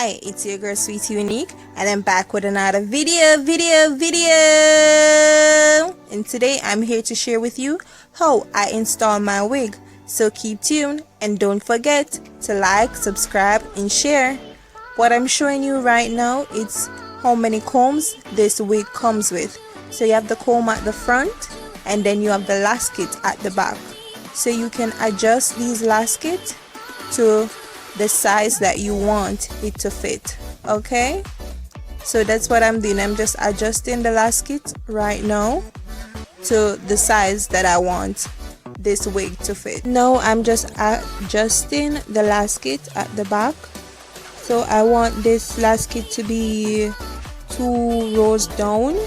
Hi, it's your girl Sweet Unique, and I'm back with another video. And today I'm here to share with you how I install my wig. So keep tuned and don't forget to like, subscribe, and share. What I'm showing you right now is how many combs this wig comes with. So you have the comb at the front, and then you have the lasket at the back. So you can adjust these laskets to the size that you want it to fit. Okay, so that's what I'm doing. I'm just adjusting the lasket right now to the size that I want this wig to fit. Now I'm just adjusting the lasket at the back. So I want this lasket to be 2 rows down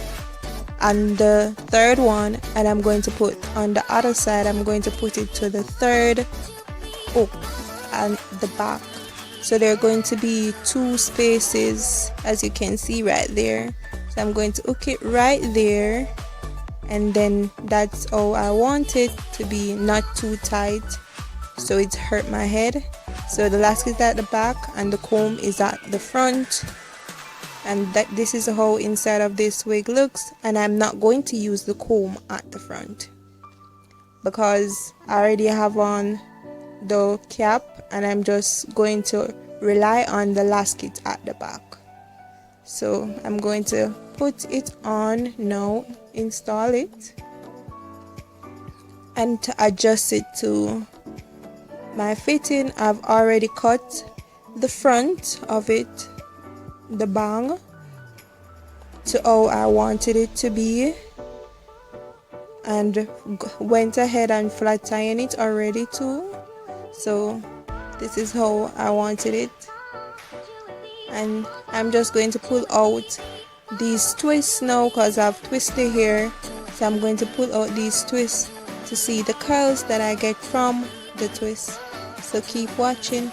and the third one, and I'm going to put on the other side, I'm going to put it to the third hook and the back. So there are going to be 2 spaces, as you can see right there. So I'm going to hook it right there, and then that's how I want it to be, not too tight so it hurt my head. So the lasket is at the back and the comb is at the front, and this is how inside of this wig looks. And I'm not going to use the comb at the front because I already have on the cap, and I'm just going to rely on the lasket at the back. So I'm going to put it on now, install it, and to adjust it to my fitting, I've already cut the front of it, the bang, to how I wanted it to be, and went ahead and flat iron it already too. So this is how I wanted it, and I'm just going to pull out these twists now because I've twisted here. So I'm going to pull out these twists to see the curls that I get from the twist. So keep watching.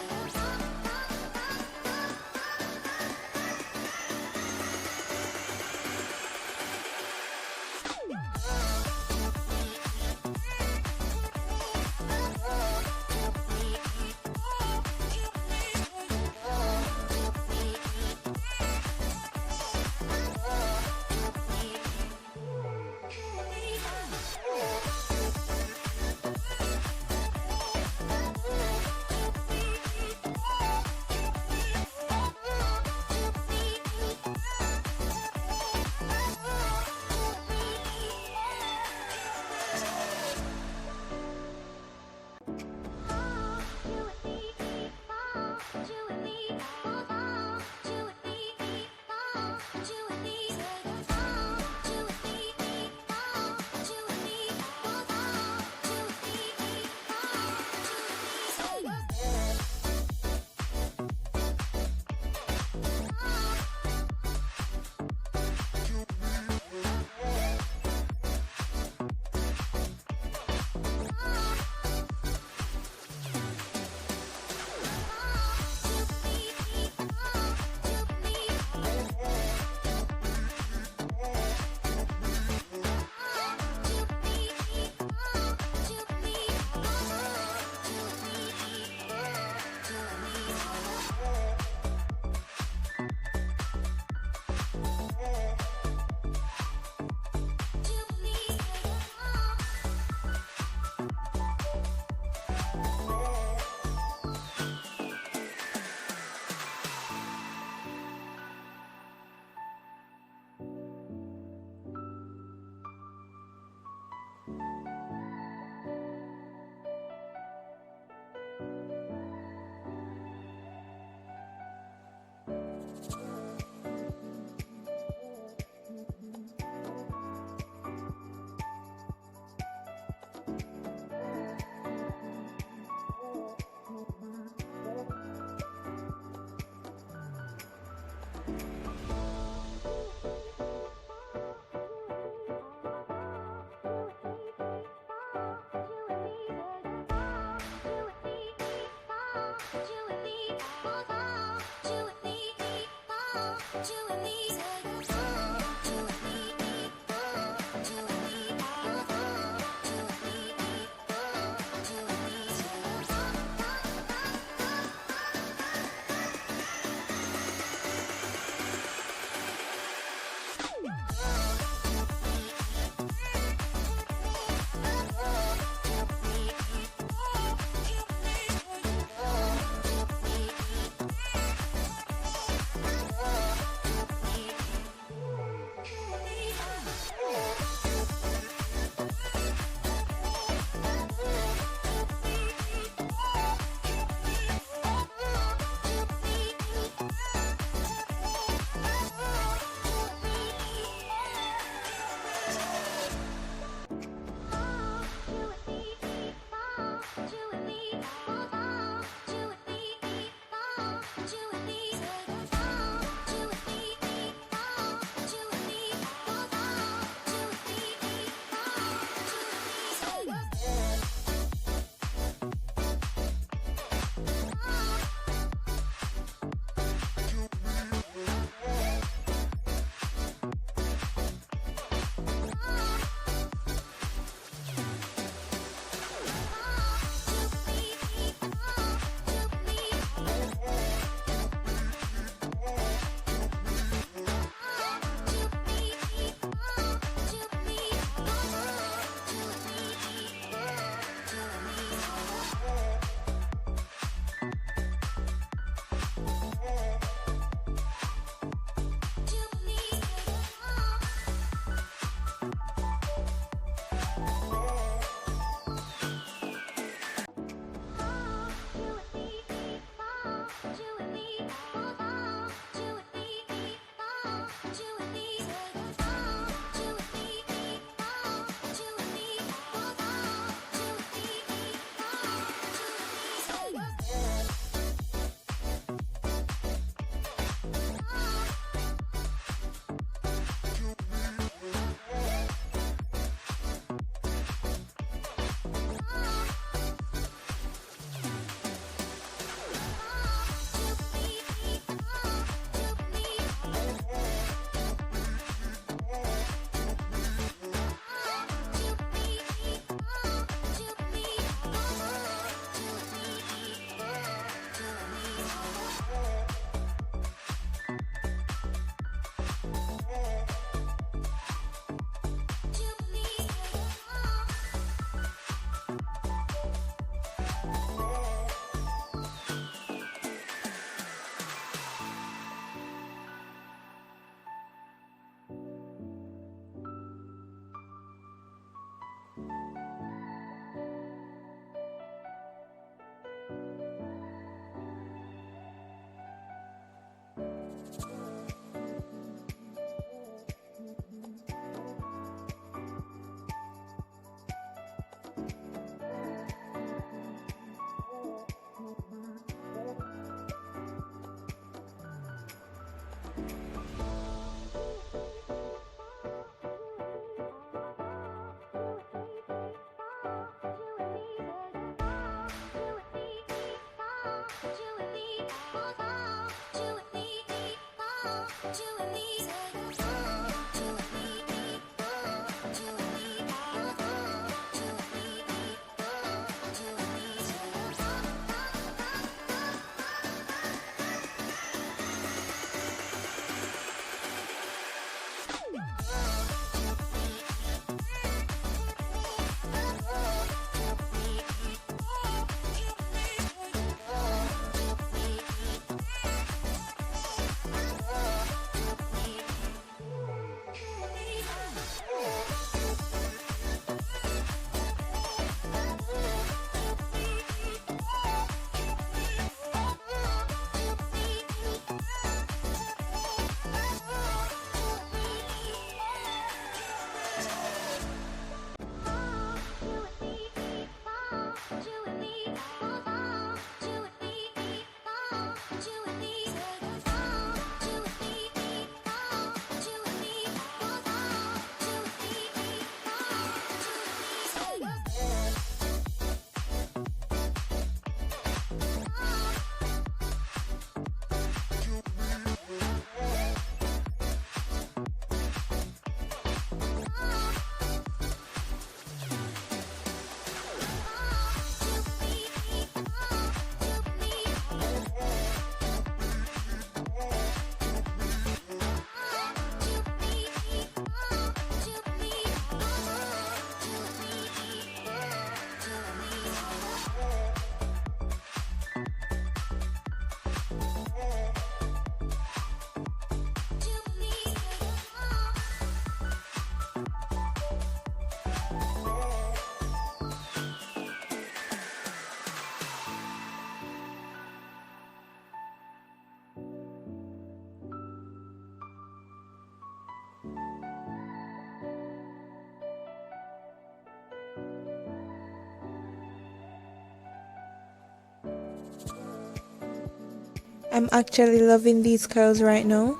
I'm actually loving these curls right now,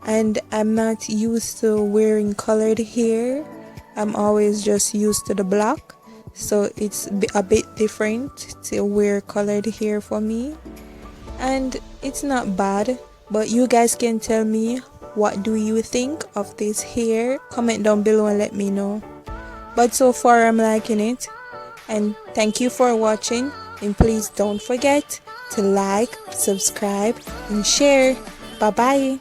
and I'm not used to wearing colored hair. I'm always just used to the black, so it's a bit different to wear colored hair for me, and it's not bad. But you guys can tell me, what do you think of this hair? Comment down below and let me know. But so far I'm liking it, and thank you for watching, and please don't forget to like, subscribe and share. Bye bye.